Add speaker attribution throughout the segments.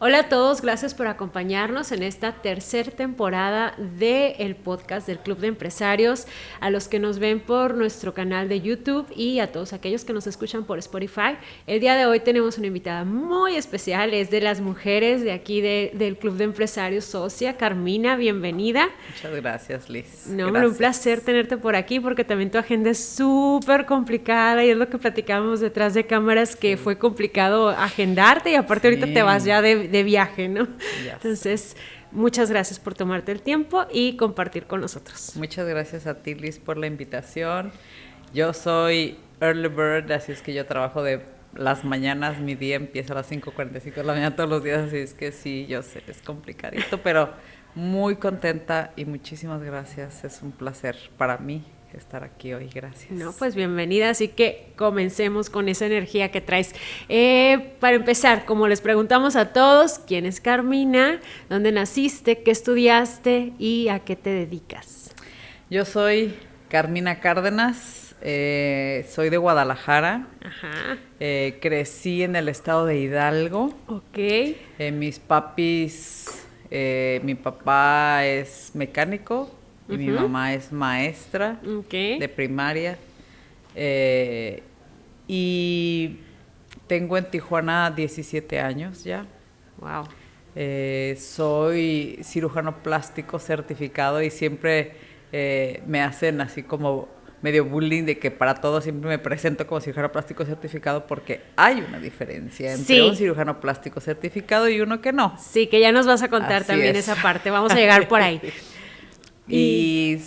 Speaker 1: Hola a todos, gracias por acompañarnos en esta tercera temporada del podcast del Club de Empresarios, a los que nos ven por nuestro canal de YouTube y a todos aquellos que nos escuchan por Spotify. El día de hoy tenemos una invitada muy especial, es de las mujeres de aquí del Club de Empresarios Socia, Carmina, bienvenida.
Speaker 2: Muchas gracias, Liz.
Speaker 1: No, hombre, un
Speaker 2: Gracias.
Speaker 1: placer tenerte por aquí porque también tu agenda es súper complicada y es lo que platicábamos detrás de cámaras, que fue complicado agendarte y aparte ahorita te vas ya de viaje, ¿no?
Speaker 2: Ya
Speaker 1: Entonces, muchas gracias por tomarte el tiempo y compartir con nosotros.
Speaker 2: Muchas gracias a ti, Liz, por la invitación. Yo soy early bird, así es que yo trabajo de las mañanas, mi día empieza a las 5:45 de la mañana todos los días, así es que sí, yo sé, es complicadito, pero muy contenta y muchísimas gracias. Es un placer para mí estar aquí hoy, gracias.
Speaker 1: No, pues bienvenida, así que comencemos con esa energía que traes. Para empezar, como les preguntamos a todos, ¿quién es Carmina? ¿Dónde naciste? ¿Qué estudiaste? ¿Y a qué te dedicas?
Speaker 2: Yo soy Carmina Cárdenas, soy de Guadalajara.
Speaker 1: Ajá.
Speaker 2: Crecí en el estado de Hidalgo.
Speaker 1: Ok.
Speaker 2: Mis papis, mi papá es mecánico y mi mamá es maestra
Speaker 1: Ok.
Speaker 2: de primaria. Y tengo en Tijuana 17 años ya.
Speaker 1: Wow.
Speaker 2: Soy cirujano plástico certificado y siempre me hacen así como medio bullying de que para todo siempre me presento como cirujano plástico certificado, porque hay una diferencia entre un cirujano plástico certificado y uno que no.
Speaker 1: Sí, que ya nos vas a contar
Speaker 2: Así
Speaker 1: también
Speaker 2: es.
Speaker 1: esa parte, vamos a llegar por ahí.
Speaker 2: Y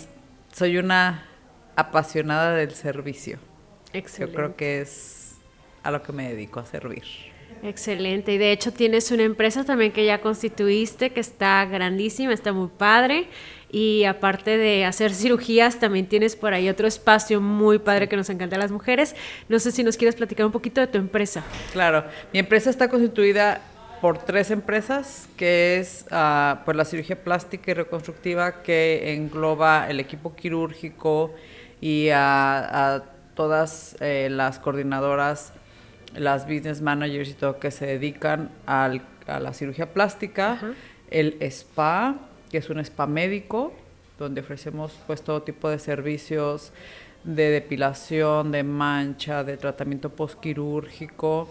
Speaker 2: soy una apasionada del servicio.
Speaker 1: Excelente.
Speaker 2: Yo creo que es a lo que me dedico, a servir.
Speaker 1: Excelente, y de hecho tienes una empresa también que ya constituiste, que está grandísima, está muy padre, y aparte de hacer cirugías, también tienes por ahí otro espacio muy padre que nos encanta a las mujeres. No sé si nos quieres platicar un poquito de tu empresa.
Speaker 2: Claro, mi empresa está constituida por 3 empresas, que es pues la cirugía plástica y reconstructiva, que engloba el equipo quirúrgico y a todas las coordinadoras, las business managers y todo que se dedican a la cirugía plástica. Ajá. El spa, que es un spa médico, donde ofrecemos pues todo tipo de servicios de depilación, de mancha, de tratamiento postquirúrgico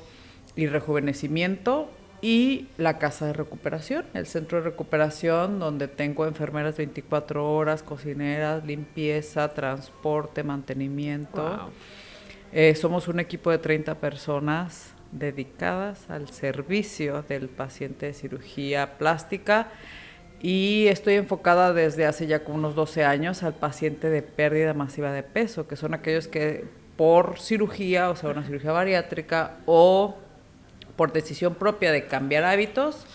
Speaker 2: y rejuvenecimiento. Y la casa de recuperación, el centro de recuperación, donde tengo enfermeras 24 horas, cocineras, limpieza, transporte, mantenimiento. Wow. Somos un equipo de 30 personas dedicadas al servicio del paciente de cirugía plástica, y estoy enfocada desde hace ya como unos 12 años al paciente de pérdida masiva de peso, que son aquellos que por cirugía, o sea, una cirugía bariátrica o por decisión propia de cambiar hábitos,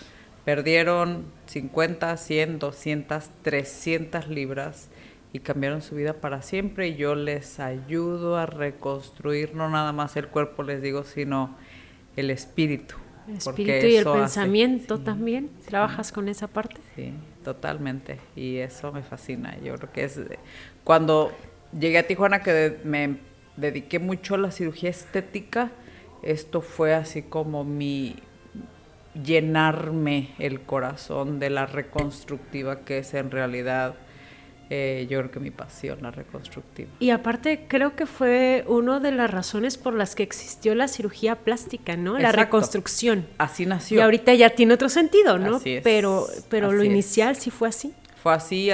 Speaker 2: perdieron 50, 100, 200, 300 libras y cambiaron su vida para siempre, y yo les ayudo a reconstruir no nada más el cuerpo, les digo, sino el espíritu.
Speaker 1: El espíritu y el pensamiento también. ¿Trabajas con esa parte?
Speaker 2: Sí, totalmente, y eso me fascina. Yo creo que es cuando llegué a Tijuana, que me dediqué mucho a la cirugía estética. Esto fue así como llenarme el corazón de la reconstructiva, que es en realidad, yo creo que mi pasión, la reconstructiva.
Speaker 1: Y aparte creo que fue una de las razones por las que existió la cirugía plástica, ¿no?
Speaker 2: Exacto.
Speaker 1: La reconstrucción.
Speaker 2: Así nació.
Speaker 1: Y ahorita ya tiene otro sentido, ¿no?
Speaker 2: Así es.
Speaker 1: Pero
Speaker 2: así
Speaker 1: lo inicial sí fue así.
Speaker 2: Fue así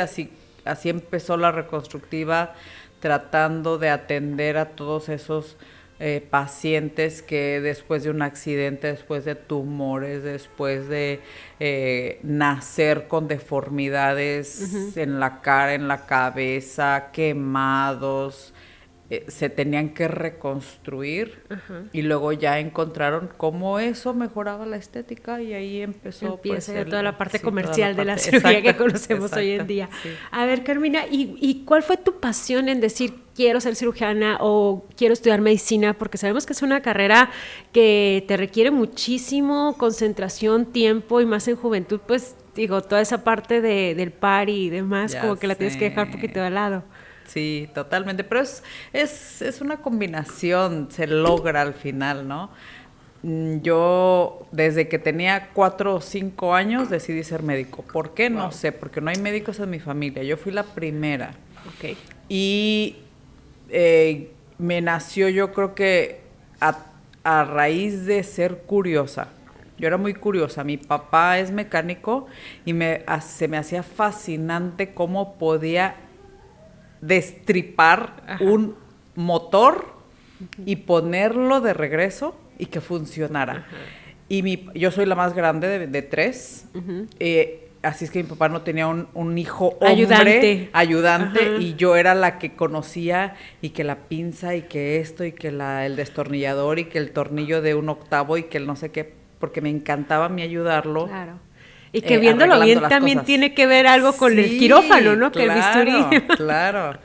Speaker 2: empezó la reconstructiva, tratando de atender a todos esos pacientes que después de un accidente, después de tumores, después de nacer con deformidades en la cara, en la cabeza, quemados, se tenían que reconstruir. Y luego ya encontraron cómo eso mejoraba la estética, y ahí empezó
Speaker 1: pues toda la parte comercial de la cirugía que conocemos hoy en día. Sí. A ver, Carmina, ¿y cuál fue tu pasión en decir quiero ser cirujana o quiero estudiar medicina? Porque sabemos que es una carrera que te requiere muchísimo concentración, tiempo, y más en juventud, pues digo, toda esa parte del par y demás, ya como que la tienes que dejar un poquito de lado.
Speaker 2: Sí, totalmente, pero es una combinación, se logra al final, ¿no? yo desde que tenía 4 o 5 años decidí ser médico. ¿Por qué? No sé, porque no hay médicos en mi familia. Yo fui la primera.
Speaker 1: Okay.
Speaker 2: Y me nació, yo creo que a raíz de ser curiosa. Yo era muy curiosa. Mi papá es mecánico y se me hacía fascinante cómo podía destripar un motor y ponerlo de regreso y que funcionara. Y yo soy la más grande de 3. Así es que mi papá no tenía un hijo hombre, ayudante, y yo era la que conocía, y que la pinza, y que esto, y que el destornillador, y que el tornillo de 1/8, y que el no sé qué, porque me encantaba a mí ayudarlo.
Speaker 1: Claro. Y que viéndolo bien también cosas. Tiene que ver algo con el quirófano, ¿no?
Speaker 2: Claro,
Speaker 1: que el bisturí.
Speaker 2: Claro.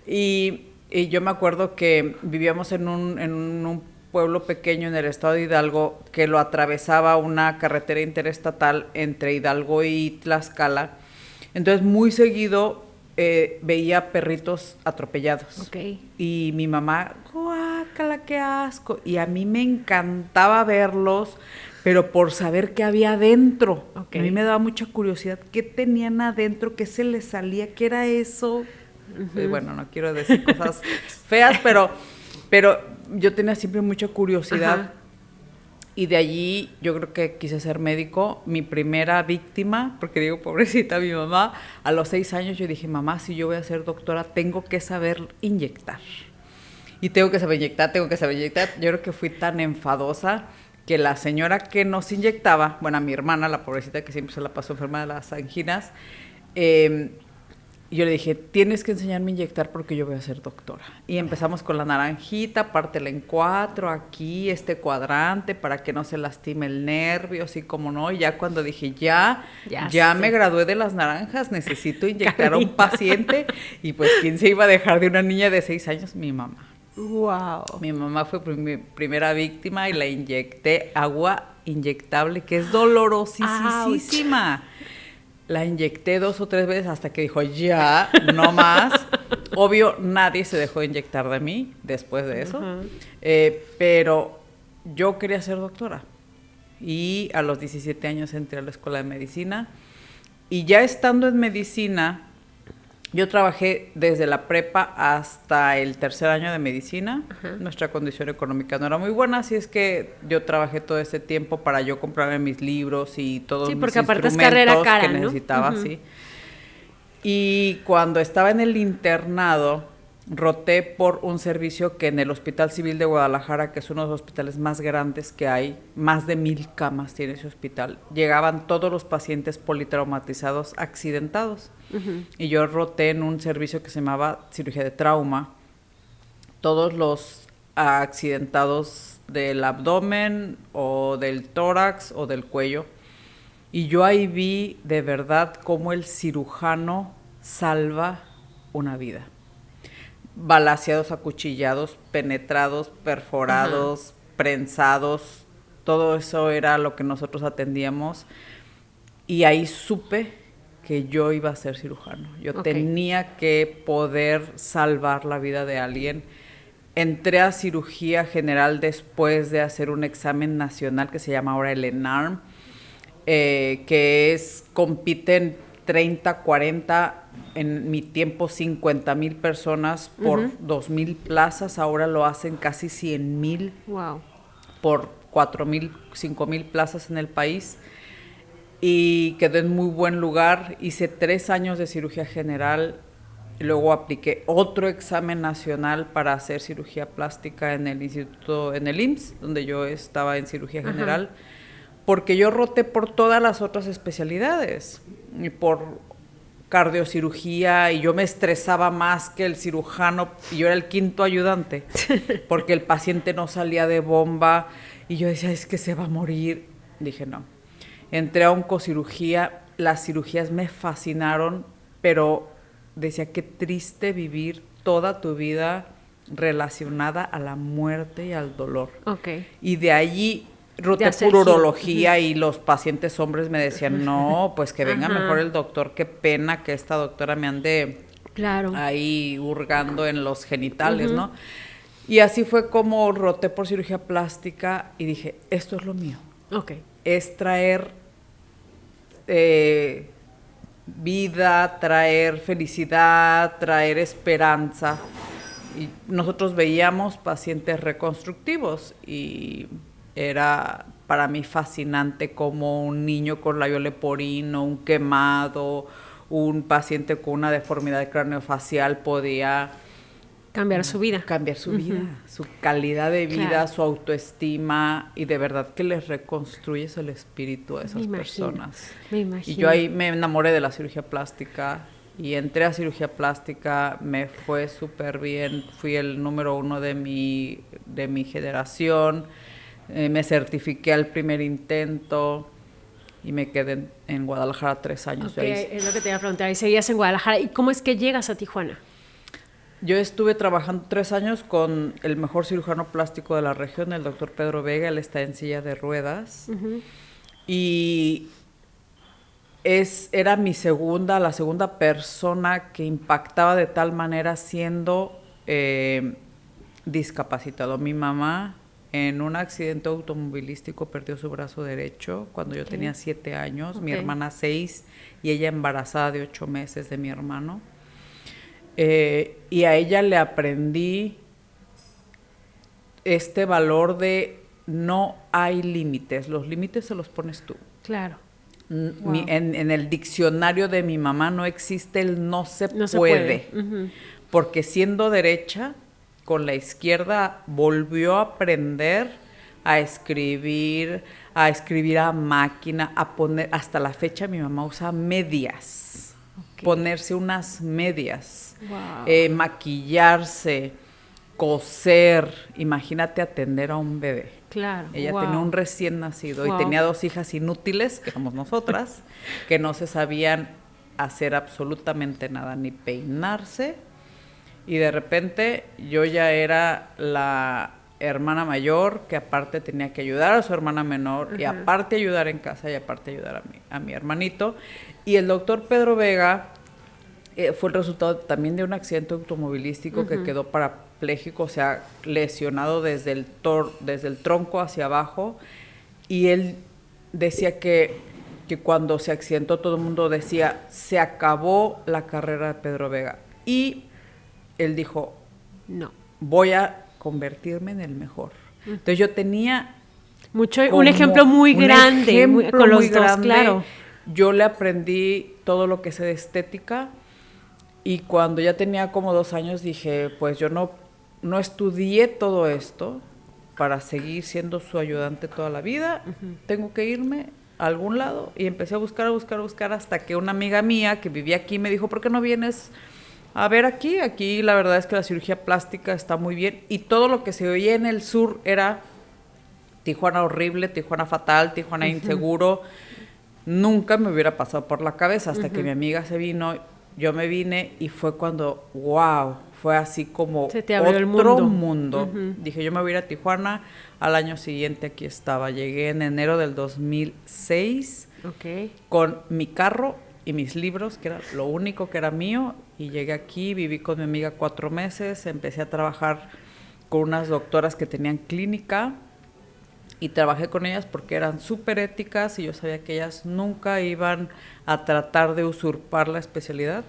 Speaker 2: Y yo me acuerdo que vivíamos en un pueblo pequeño en el estado de Hidalgo que lo atravesaba una carretera interestatal entre Hidalgo y Tlaxcala. Entonces, muy seguido veía perritos atropellados.
Speaker 1: Okay.
Speaker 2: Y mi mamá, guácala, qué asco. Y a mí me encantaba verlos, pero por saber qué había adentro. Okay. A mí me daba mucha curiosidad. ¿Qué tenían adentro? ¿Qué se les salía? ¿Qué era eso? Y bueno, no quiero decir cosas feas, pero yo tenía siempre mucha curiosidad. Y de allí yo creo que quise ser médico. Mi primera víctima, porque digo, pobrecita mi mamá, a los 6 años yo dije, mamá, si yo voy a ser doctora, tengo que saber inyectar. Y tengo que saber inyectar. Yo creo que fui tan enfadosa que la señora que nos inyectaba, bueno, a mi hermana, la pobrecita que siempre se la pasó enferma de las anginas, yo le dije, tienes que enseñarme a inyectar porque yo voy a ser doctora. Y empezamos con la naranjita, pártela en 4, aquí, este cuadrante, para que no se lastime el nervio, así como no. Y ya cuando dije, ya me gradué de las naranjas, necesito inyectar a un paciente. Y pues, ¿quién se iba a dejar de una niña de 6 años? Mi mamá.
Speaker 1: Wow.
Speaker 2: Mi mamá fue mi primera víctima y la inyecté agua inyectable, que es dolorosísima. La inyecté 2 o 3 veces hasta que dijo, ya, no más. Obvio, nadie se dejó de inyectar de mí después de eso. Pero yo quería ser doctora. Y a los 17 años entré a la escuela de medicina. Y ya estando en medicina, yo trabajé desde la prepa hasta el 3er año de medicina. Nuestra condición económica no era muy buena, así es que yo trabajé todo ese tiempo para yo comprarme mis libros y todos mis instrumentos es carrera cara, que necesitaba, ¿no? Sí. Y cuando estaba en el internado, roté por un servicio que en el Hospital Civil de Guadalajara, que es uno de los hospitales más grandes que hay, más de 1000 camas tiene ese hospital, llegaban todos los pacientes politraumatizados accidentados. Y yo roté en un servicio que se llamaba cirugía de trauma. Todos los accidentados del abdomen o del tórax o del cuello. Y yo ahí vi de verdad cómo el cirujano salva una vida. Balaceados, acuchillados, penetrados, perforados, prensados, todo eso era lo que nosotros atendíamos. Y ahí supe que yo iba a ser cirujano. Yo tenía que poder salvar la vida de alguien. Entré a cirugía general después de hacer un examen nacional que se llama ahora el ENARM, compiten 30, 40, en mi tiempo 50,000 personas por 2,000 plazas. Ahora lo hacen casi 100,000 por 4,000, 5,000 plazas en el país. Y quedé en muy buen lugar. Hice 3 años de cirugía general. Luego apliqué otro examen nacional para hacer cirugía plástica en el instituto, en el IMSS, donde yo estaba en cirugía general, porque yo roté por todas las otras especialidades, y por cardiocirugía, y yo me estresaba más que el cirujano, y yo era el 5º ayudante, porque el paciente no salía de bomba, y yo decía, es que se va a morir. Dije, no. Entré a oncocirugía, las cirugías me fascinaron, pero decía, qué triste vivir toda tu vida relacionada a la muerte y al dolor. Y de allí roté por urología y los pacientes hombres me decían, no, pues que venga mejor el doctor, qué pena que esta doctora me ande ahí hurgando en los genitales, ¿no? Y así fue como roté por cirugía plástica y dije, esto es lo mío.
Speaker 1: Okay.
Speaker 2: Es traer vida, traer felicidad, traer esperanza. Y nosotros veíamos pacientes reconstructivos y era para mí fascinante como un niño con labio leporino, un quemado, un paciente con una deformidad craneofacial podía
Speaker 1: cambiar su vida.
Speaker 2: Cambiar su vida, su calidad de vida, claro, su autoestima, y de verdad que les reconstruyes el espíritu a esas personas.
Speaker 1: Me imagino.
Speaker 2: Y yo ahí me enamoré de la cirugía plástica y entré a cirugía plástica, me fue súper bien, fui el número 1 de mi generación, me certifiqué al primer intento y me quedé en Guadalajara 3 años.
Speaker 1: Okay, es lo que te iba a preguntar, y seguías en Guadalajara, ¿y cómo es que llegas a Tijuana?
Speaker 2: Yo estuve trabajando 3 años con el mejor cirujano plástico de la región, el doctor Pedro Vega. Él está en silla de ruedas. Y era la segunda persona que impactaba de tal manera siendo discapacitado. Mi mamá, en un accidente automovilístico, perdió su brazo derecho cuando yo tenía 7 años, mi hermana 6, y ella embarazada de 8 meses de mi hermano. Y a ella le aprendí este valor de no hay límites, los límites se los pones tú.
Speaker 1: Claro.
Speaker 2: Wow. En el diccionario de mi mamá no existe el no se puede. Porque siendo derecha, con la izquierda volvió a aprender a escribir a máquina, a poner, hasta la fecha mi mamá usa medias. Ponerse unas medias, maquillarse, coser, imagínate atender a un bebé.
Speaker 1: Claro.
Speaker 2: Ella tenía un recién nacido y tenía 2 hijas inútiles, que somos nosotras, que no se sabían hacer absolutamente nada, ni peinarse, y de repente yo ya era la hermana mayor, que aparte tenía que ayudar a su hermana menor, y aparte ayudar en casa, y aparte ayudar a mi hermanito. Y el doctor Pedro Vega fue el resultado también de un accidente automovilístico que quedó parapléjico, o sea, lesionado desde el tronco hacia abajo. Y él decía que cuando se accidentó todo el mundo decía, se acabó la carrera de Pedro Vega. Y él dijo, no, voy a convertirme en el mejor. Entonces yo tenía
Speaker 1: un ejemplo muy grande, con los dos, claro.
Speaker 2: Yo le aprendí todo lo que sé de estética, y cuando ya tenía como 2 años dije, pues yo no estudié todo esto para seguir siendo su ayudante toda la vida, tengo que irme a algún lado, y empecé a buscar hasta que una amiga mía que vivía aquí me dijo, ¿por qué no vienes a ver aquí? Aquí la verdad es que la cirugía plástica está muy bien, y todo lo que se oía en el sur era Tijuana horrible, Tijuana fatal, Tijuana inseguro. Nunca me hubiera pasado por la cabeza hasta que mi amiga se vino, yo me vine, y fue cuando, wow, fue así como
Speaker 1: se te abrió
Speaker 2: otro mundo. Dije, yo me voy a ir a Tijuana. Al año siguiente aquí estaba. Llegué en enero del 2006 con mi carro y mis libros, que era lo único que era mío, y llegué aquí, viví con mi amiga 4 meses, empecé a trabajar con unas doctoras que tenían clínica, y trabajé con ellas porque eran súper éticas y yo sabía que ellas nunca iban a tratar de usurpar la especialidad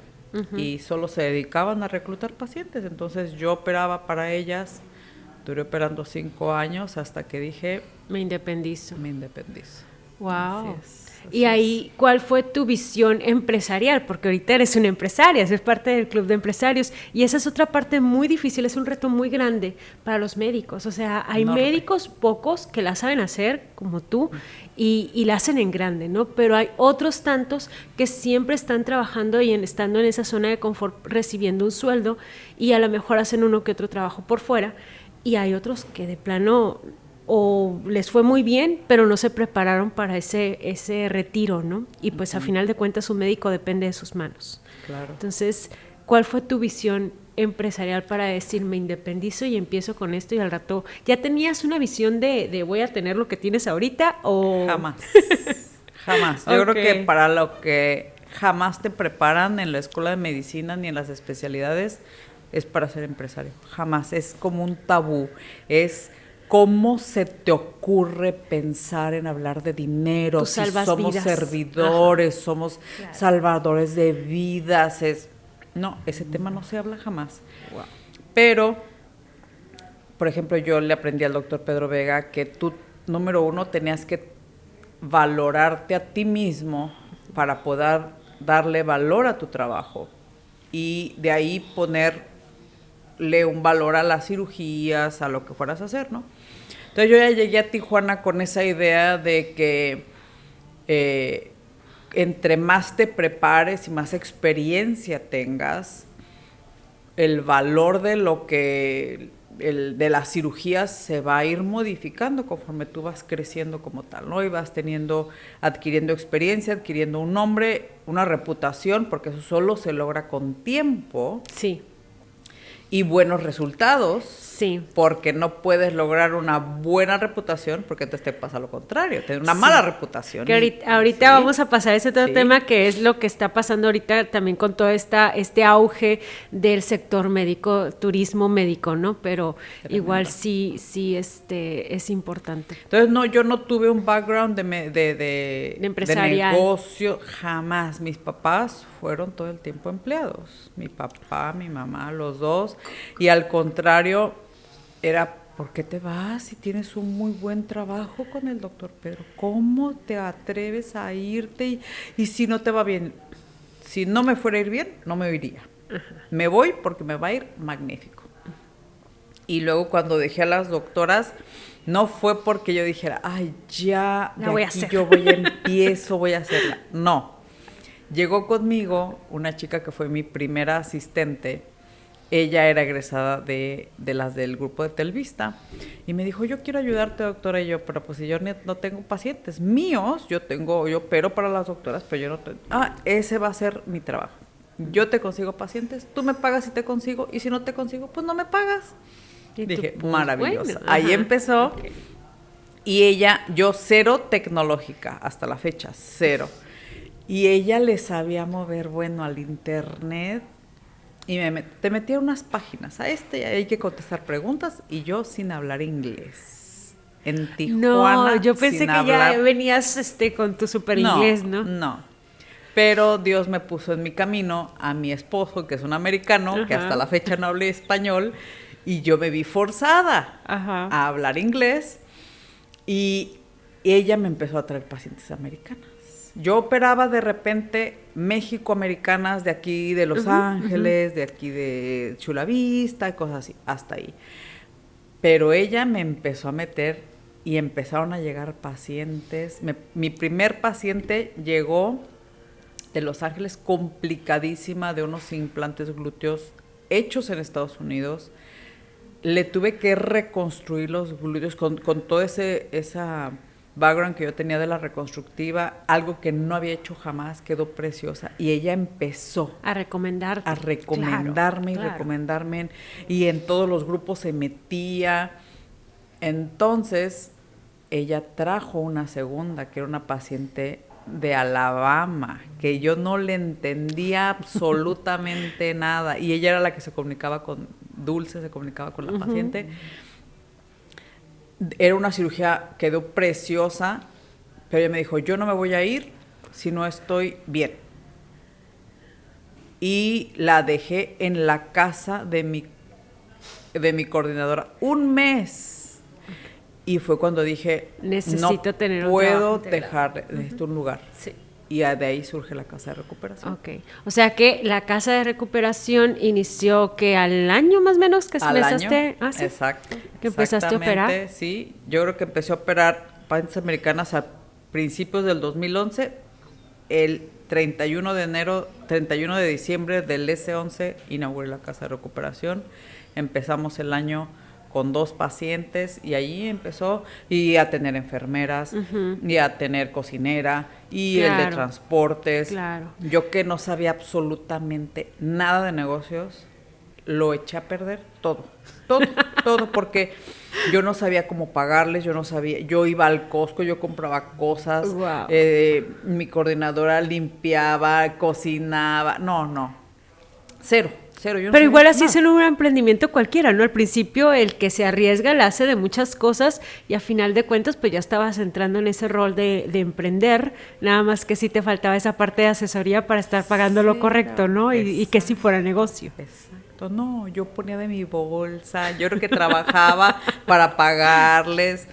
Speaker 2: y solo se dedicaban a reclutar pacientes. Entonces yo operaba para ellas, duré operando 5 años hasta que dije...
Speaker 1: Me independizo. Wow.
Speaker 2: Así es.
Speaker 1: Y ahí, ¿cuál fue tu visión empresarial? Porque ahorita eres una empresaria, eres parte del club de empresarios, y esa es otra parte muy difícil, es un reto muy grande para los médicos. O sea, hay médicos pocos que la saben hacer, como tú, y la hacen en grande, ¿no? Pero hay otros tantos que siempre están trabajando y estando en esa zona de confort, recibiendo un sueldo, y a lo mejor hacen uno que otro trabajo por fuera, y hay otros que de plano... o les fue muy bien, pero no se prepararon para ese retiro, ¿no? Y pues a final de cuentas un médico depende de sus manos.
Speaker 2: Claro.
Speaker 1: Entonces, ¿cuál fue tu visión empresarial para decir, me independizo y empiezo con esto, y al rato, ¿ya tenías una visión de voy a tener lo que tienes ahorita o...?
Speaker 2: Jamás. Yo creo que para lo que jamás te preparan en la escuela de medicina ni en las especialidades, es para ser empresario, jamás, es como un tabú, es ¿cómo se te ocurre pensar en hablar de dinero? Si somos
Speaker 1: vidas.
Speaker 2: servidores, somos salvadores de vidas, no, ese tema no se habla jamás. Wow. Pero, por ejemplo, yo le aprendí al doctor Pedro Vega que tú, número uno, tenías que valorarte a ti mismo para poder darle valor a tu trabajo y de ahí ponerle un valor a las cirugías, a lo que fueras a hacer, ¿no? Entonces yo ya llegué a Tijuana con esa idea de que entre más te prepares y más experiencia tengas, el valor de lo que de las cirugías se va a ir modificando conforme tú vas creciendo como tal, ¿no? Y vas adquiriendo experiencia, adquiriendo un nombre, una reputación, porque eso solo se logra con tiempo.
Speaker 1: Sí.
Speaker 2: Y buenos resultados.
Speaker 1: Sí.
Speaker 2: Porque no puedes lograr una buena reputación porque entonces te pasa lo contrario, tener una mala reputación.
Speaker 1: Que ahorita vamos a pasar a ese otro tema, que es lo que está pasando ahorita también con todo este auge del sector médico, turismo médico, ¿no? Pero tremendo. Igual sí es importante.
Speaker 2: Entonces yo no tuve un background de negocio, jamás. Mis papás fueron todo el tiempo empleados, mi papá, mi mamá, los dos, y al contrario, era, ¿por qué te vas si tienes un muy buen trabajo con el doctor Pedro? ¿Cómo te atreves a irte y si no te va bien? Si no me fuera a ir bien, no me iría. Uh-huh. Me voy porque me va a ir magnífico. Y luego cuando dejé a las doctoras, no fue porque yo dijera, ay, ya, de
Speaker 1: voy
Speaker 2: aquí yo voy a hacerla. No. Llegó conmigo una chica que fue mi primera asistente. Ella era egresada de las del grupo de Telvista y me dijo, yo quiero ayudarte, doctora. Y yo, pero pues si yo no tengo pacientes míos, yo opero para las doctoras, pero yo no tengo. Ese va a ser mi trabajo. Yo te consigo pacientes, tú me pagas si te consigo, y si no te consigo, pues no me pagas. Y dije, pues, maravillosa. Bueno, ahí empezó. Okay. Y ella, yo cero tecnológica, hasta la fecha, cero. Y ella le sabía mover, al internet. Y te metía unas páginas y hay que contestar preguntas, y yo sin hablar inglés. En Tijuana.
Speaker 1: No, yo pensé que ya venías con tu super inglés, ¿no?
Speaker 2: No. Pero Dios me puso en mi camino a mi esposo, que es un americano, uh-huh, que hasta la fecha no habla español, y yo me vi forzada uh-huh, a hablar inglés, y ella me empezó a traer pacientes americanas. Yo operaba de repente México-americanas de aquí de Los uh-huh, Ángeles, uh-huh, de aquí de Chula Vista, cosas así, hasta ahí. Pero ella me empezó a meter y empezaron a llegar pacientes. Mi primer paciente llegó de Los Ángeles, complicadísima, de unos implantes glúteos hechos en Estados Unidos. Le tuve que reconstruir los glúteos con todo esa background que yo tenía de la reconstructiva, algo que no había hecho jamás, quedó preciosa. Y ella empezó
Speaker 1: a recomendarme,
Speaker 2: recomendarme, y en todos los grupos se metía. Entonces, ella trajo una segunda, que era una paciente de Alabama, que yo no le entendía absolutamente nada. Y ella era la que se comunicaba con Dulce, se comunicaba con la uh-huh, paciente. Era una cirugía, quedó preciosa, pero ella me dijo, yo no me voy a ir si no estoy bien. Y la dejé en la casa de mi coordinadora un mes. Y fue cuando dije, necesito un lugar. Sí. Y de ahí surge la Casa de Recuperación.
Speaker 1: Okay. O sea que la Casa de Recuperación inició que al año más o menos que empezaste.
Speaker 2: ¿Sí? Exacto.
Speaker 1: Que empezaste a operar.
Speaker 2: Sí, yo creo que empecé a operar pacientes americanas a principios del 2011. El 31 de diciembre del S11 inauguré la Casa de Recuperación. Empezamos el año con 2 pacientes y ahí empezó, y a tener enfermeras, uh-huh, y a tener cocinera, y el de transportes.
Speaker 1: Claro.
Speaker 2: Yo que no sabía absolutamente nada de negocios, lo eché a perder todo, porque yo no sabía cómo pagarles, yo iba al Costco, yo compraba cosas, wow, mi coordinadora limpiaba, cocinaba, no, cero. cero. Yo no
Speaker 1: Pero igual así
Speaker 2: nada.
Speaker 1: es en un emprendimiento cualquiera, ¿no? Al principio el que se arriesga la hace de muchas cosas y a final de cuentas pues ya estabas entrando en ese rol de emprender, nada más que sí te faltaba esa parte de asesoría para estar pagando lo correcto, ¿no? Y que sí fuera negocio.
Speaker 2: Exacto, no, yo ponía de mi bolsa, yo creo que trabajaba para pagarles.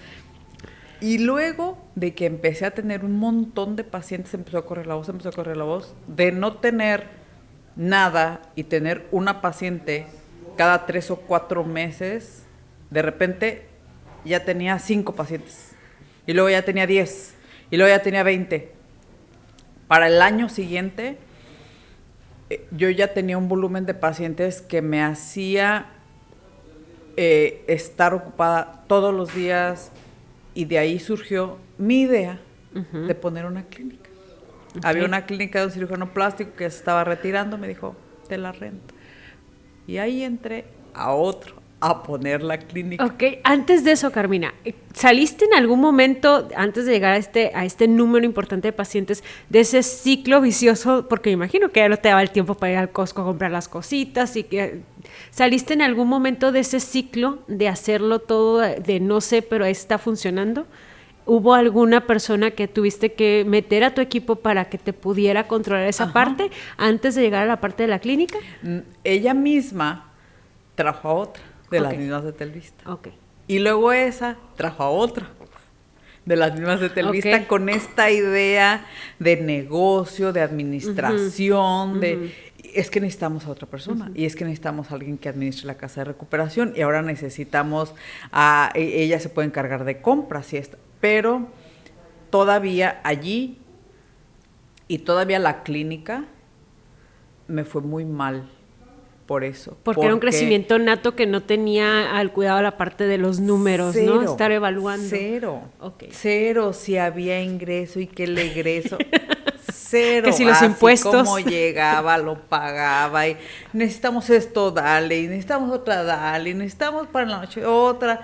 Speaker 2: Y luego de que empecé a tener un montón de pacientes, empezó a correr la voz, de no tener nada y tener una paciente cada 3 o 4 meses, de repente ya tenía 5 pacientes, y luego ya tenía 10, y luego ya tenía 20. Para el año siguiente, yo ya tenía un volumen de pacientes que me hacía estar ocupada todos los días, y de ahí surgió mi idea de poner una clínica. Okay. Había una clínica de un cirujano plástico que se estaba retirando, me dijo, te la rento. Y ahí entré a poner la clínica.
Speaker 1: Ok, antes de eso, Carmina, ¿saliste en algún momento, antes de llegar a este número importante de pacientes, de ese ciclo vicioso? Porque me imagino que ya no te daba el tiempo para ir al Costco a comprar las cositas y que... ¿Saliste en algún momento de ese ciclo de hacerlo todo, de no sé, pero está funcionando? ¿Hubo alguna persona que tuviste que meter a tu equipo para que te pudiera controlar esa parte antes de llegar a la parte de la clínica?
Speaker 2: Ella misma trajo a otra de las mismas de Telvista.
Speaker 1: Okay.
Speaker 2: Y luego esa trajo a otra de las mismas de Telvista con esta idea de negocio, de administración, es que necesitamos a otra persona y es que necesitamos a alguien que administre la casa de recuperación y ahora necesitamos ella se puede encargar de compras y esto, pero todavía allí y todavía la clínica me fue muy mal por eso.
Speaker 1: Porque era un crecimiento nato que no tenía al cuidado la parte de los números, ¿no? Estar evaluando.
Speaker 2: Cero si había ingreso y que el egreso... Cero,
Speaker 1: que si los impuestos.
Speaker 2: Como llegaba, lo pagaba, y necesitamos esto, dale, y necesitamos otra, dale, y necesitamos para la noche otra,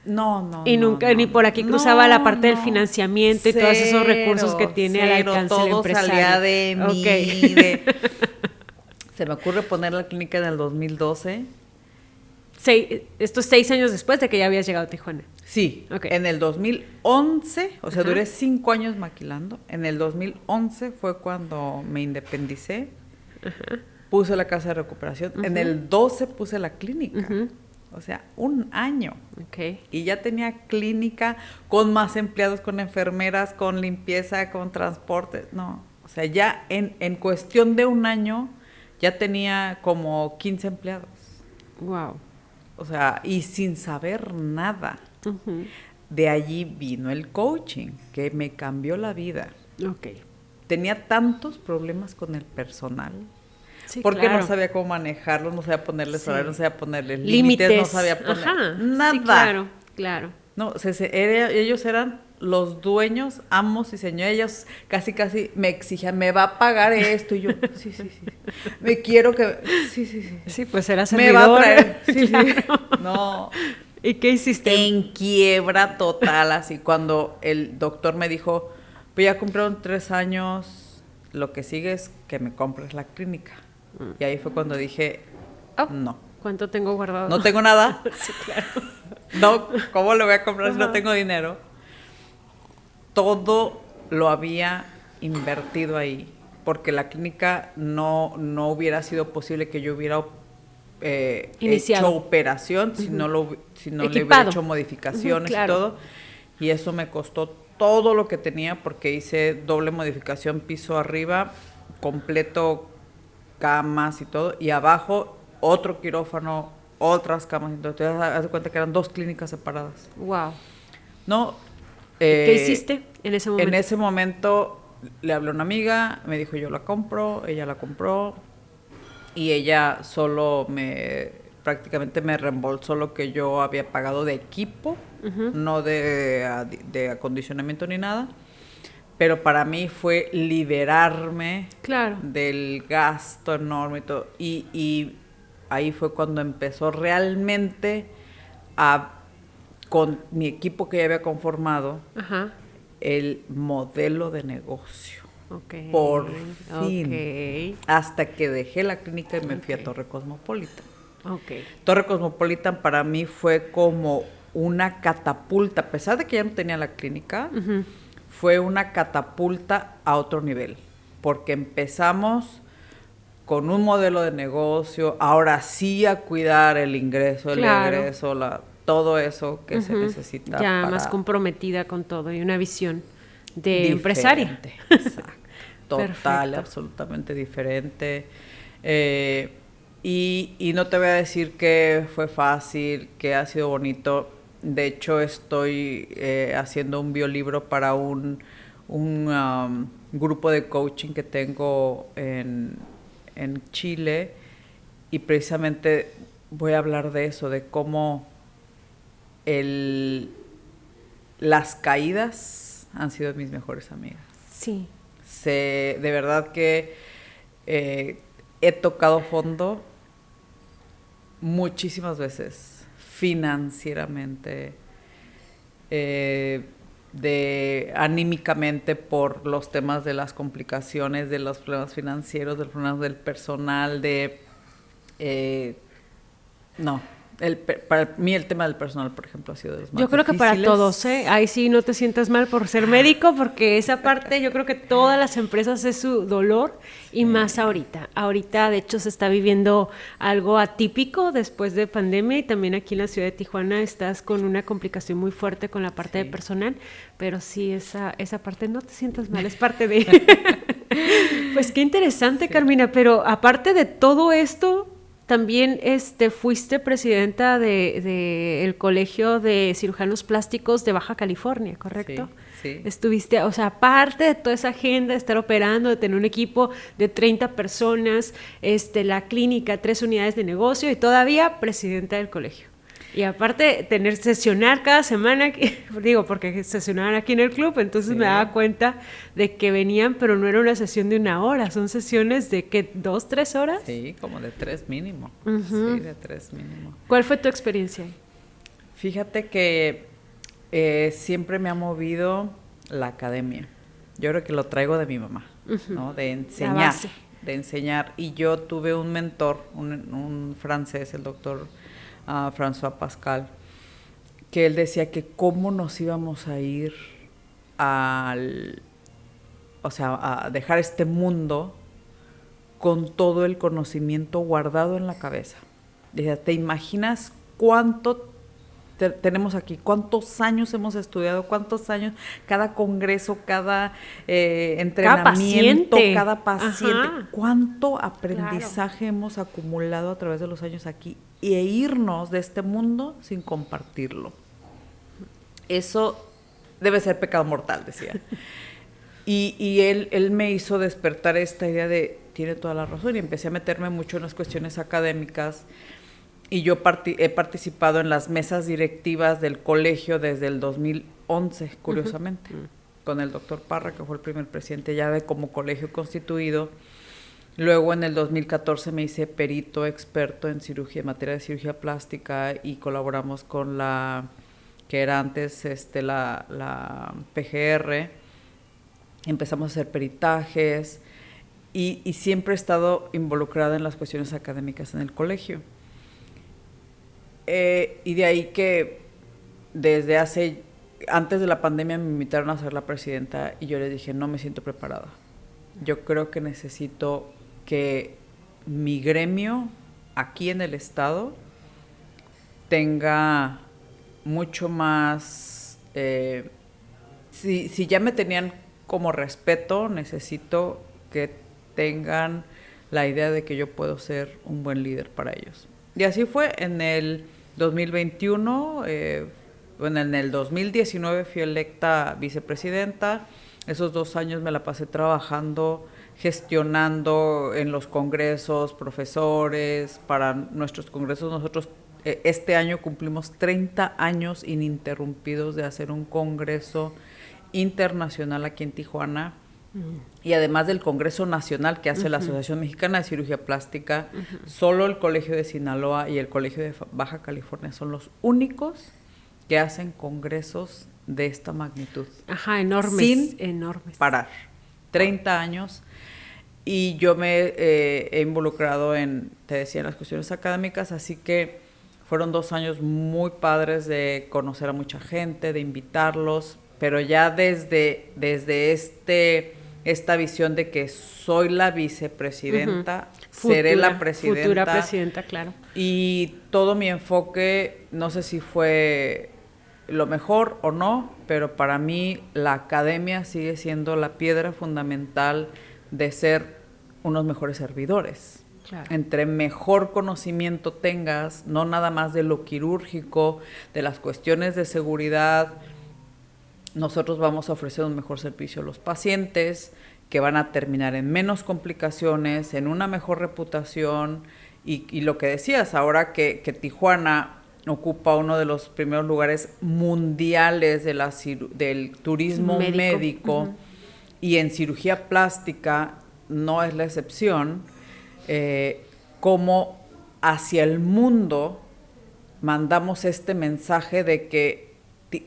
Speaker 2: no.
Speaker 1: Y nunca, ni por aquí cruzaba la parte del financiamiento y todos esos recursos que tiene al alcance del empresario.
Speaker 2: Todo salía de mí, Se me ocurre poner la clínica en el 2012.
Speaker 1: Esto es 6 años después de que ya habías llegado a Tijuana.
Speaker 2: Sí, en el 2011, o sea, duré 5 años maquilando. En el 2011 fue cuando me independicé. Puse la casa de recuperación. En el 12 puse la clínica. O sea, 1 año. Y ya tenía clínica con más empleados, con enfermeras, con limpieza, con transporte. No, o sea, ya en cuestión de 1 año ya tenía como 15 empleados.
Speaker 1: Wow.
Speaker 2: O sea, y sin saber nada. De allí vino el coaching, que me cambió la vida. Tenía tantos problemas con el personal. Sí, porque no sabía cómo manejarlo, no sabía ponerles horarios, no sabía ponerles límites, no sabía poner nada.
Speaker 1: Sí, claro.
Speaker 2: No, ellos eran los dueños, amos y señores. Ellos casi me exigían, me va a pagar esto. Y yo, sí. Me quiero que... Sí.
Speaker 1: Sí, pues era servidor.
Speaker 2: Me va a traer. Sí. No.
Speaker 1: ¿Y qué hiciste?
Speaker 2: En quiebra total, así. Cuando el doctor me dijo, pues ya cumplieron 3 años, lo que sigue es que me compres la clínica. Y ahí fue cuando dije, no.
Speaker 1: ¿Cuánto tengo guardado?
Speaker 2: No tengo nada.
Speaker 1: Sí, claro.
Speaker 2: No, ¿cómo lo voy a comprar si no tengo dinero? Todo lo había invertido ahí, porque la clínica no hubiera sido posible que yo hubiera hecho operación si no le hubiera hecho modificaciones y todo. Y eso me costó todo lo que tenía, porque hice doble modificación piso arriba, completo, camas y todo, y abajo otro quirófano, otras camas. Entonces, haz de cuenta que eran 2 clínicas separadas.
Speaker 1: Wow.
Speaker 2: No.
Speaker 1: ¿Qué hiciste en ese momento?
Speaker 2: En ese momento le hablé a una amiga, me dijo yo la compro, ella la compró y ella prácticamente me reembolsó lo que yo había pagado de equipo, no de acondicionamiento ni nada, pero para mí fue liberarme del gasto enorme y todo, y ahí fue cuando empezó realmente con mi equipo que ya había conformado, el modelo de negocio. Por fin. Hasta que dejé la clínica y me fui a Torre Cosmopolitan. Torre Cosmopolitan para mí fue como una catapulta, a pesar de que ya no tenía la clínica, fue una catapulta a otro nivel, porque empezamos con un modelo de negocio, ahora sí a cuidar el ingreso, el egreso, todo eso que se necesita.
Speaker 1: Ya más comprometida con todo y una visión de empresaria.
Speaker 2: Exacto. Total, absolutamente diferente. Y no te voy a decir que fue fácil, que ha sido bonito. De hecho, estoy haciendo un biolibro para un grupo de coaching que tengo en Chile, y precisamente voy a hablar de eso, de cómo las caídas han sido mis mejores amigas.
Speaker 1: Sí.
Speaker 2: De verdad que he tocado fondo muchísimas veces, financieramente, anímicamente, por los temas de las complicaciones, de los problemas financieros, de los problemas del personal, para mí el tema del personal, por ejemplo, ha sido de los más
Speaker 1: Yo creo
Speaker 2: difíciles.
Speaker 1: Que para todos, ahí sí no te sientas mal por ser médico, porque esa parte yo creo que todas las empresas es su dolor, y más ahorita. Ahorita, de hecho, se está viviendo algo atípico después de pandemia, y también aquí en la ciudad de Tijuana estás con una complicación muy fuerte con la parte de personal, pero sí, esa parte no te sientas mal, es parte de... Pues qué interesante, Carmina, pero aparte de todo esto... También fuiste presidenta del Colegio de Cirujanos Plásticos de Baja California, ¿correcto?
Speaker 2: Sí.
Speaker 1: Estuviste, o sea, aparte de toda esa agenda de estar operando, de tener un equipo de 30 personas, la clínica, 3 unidades de negocio, y todavía presidenta del colegio. Y aparte, sesionar cada semana, porque sesionaban aquí en el club, entonces me daba cuenta de que venían, pero no era una sesión de 1 hora, son sesiones de, ¿qué? 2, 3 horas.
Speaker 2: Sí, como de 3 mínimo. Sí, de 3 mínimo.
Speaker 1: ¿Cuál fue tu experiencia?
Speaker 2: Fíjate que siempre me ha movido la academia. Yo creo que lo traigo de mi mamá, ¿no? De enseñar. Y yo tuve un mentor, un francés, el doctor François Pascal, que él decía que cómo nos íbamos a ir a dejar este mundo con todo el conocimiento guardado en la cabeza. Decía, ¿te imaginas cuánto tenemos aquí? ¿Cuántos años hemos estudiado? ¿Cuántos años? Cada congreso, cada entrenamiento, cada paciente. Ajá. ¿Cuánto aprendizaje hemos acumulado a través de los años aquí? E irnos de este mundo sin compartirlo. Eso debe ser pecado mortal, decía. Y él me hizo despertar esta idea de, tiene toda la razón, y empecé a meterme mucho en las cuestiones académicas. Y yo he participado en las mesas directivas del colegio desde el 2011, curiosamente, con el doctor Parra, que fue el primer presidente ya como colegio constituido. Luego en el 2014 me hice perito experto en cirugía, en materia de cirugía plástica, y colaboramos con que era antes la PGR. Empezamos a hacer peritajes y siempre he estado involucrada en las cuestiones académicas en el colegio. Y de ahí que antes de la pandemia me invitaron a ser la presidenta, y yo le dije, no me siento preparada. Yo creo que necesito que mi gremio aquí en el estado tenga mucho más, si ya me tenían como respeto, necesito que tengan la idea de que yo puedo ser un buen líder para ellos. Y así fue. En el 2021, en el 2019 fui electa vicepresidenta. Esos 2 años me la pasé trabajando, gestionando en los congresos, profesores, para nuestros congresos. Nosotros este año cumplimos 30 años ininterrumpidos de hacer un congreso internacional aquí en Tijuana. Y además del Congreso Nacional que hace la Asociación Mexicana de Cirugía Plástica, solo el Colegio de Sinaloa y el Colegio de Baja California son los únicos que hacen congresos de esta magnitud.
Speaker 1: Ajá, enormes.
Speaker 2: Sin
Speaker 1: enormes.
Speaker 2: parar. 30 años. Y yo me he involucrado te decía, en las cuestiones académicas, así que fueron 2 años muy padres de conocer a mucha gente, de invitarlos, pero ya desde esta visión de que soy la vicepresidenta, seré la presidenta.
Speaker 1: Futura presidenta, claro.
Speaker 2: Y todo mi enfoque, no sé si fue lo mejor o no, pero para mí la academia sigue siendo la piedra fundamental de ser unos mejores servidores. Claro. Entre mejor conocimiento tengas, no nada más de lo quirúrgico, de las cuestiones de seguridad, nosotros vamos a ofrecer un mejor servicio a los pacientes, que van a terminar en menos complicaciones, en una mejor reputación, y lo que decías, ahora que Tijuana ocupa uno de los primeros lugares mundiales del turismo médico uh-huh. y en cirugía plástica no es la excepción, como hacia el mundo mandamos este mensaje de que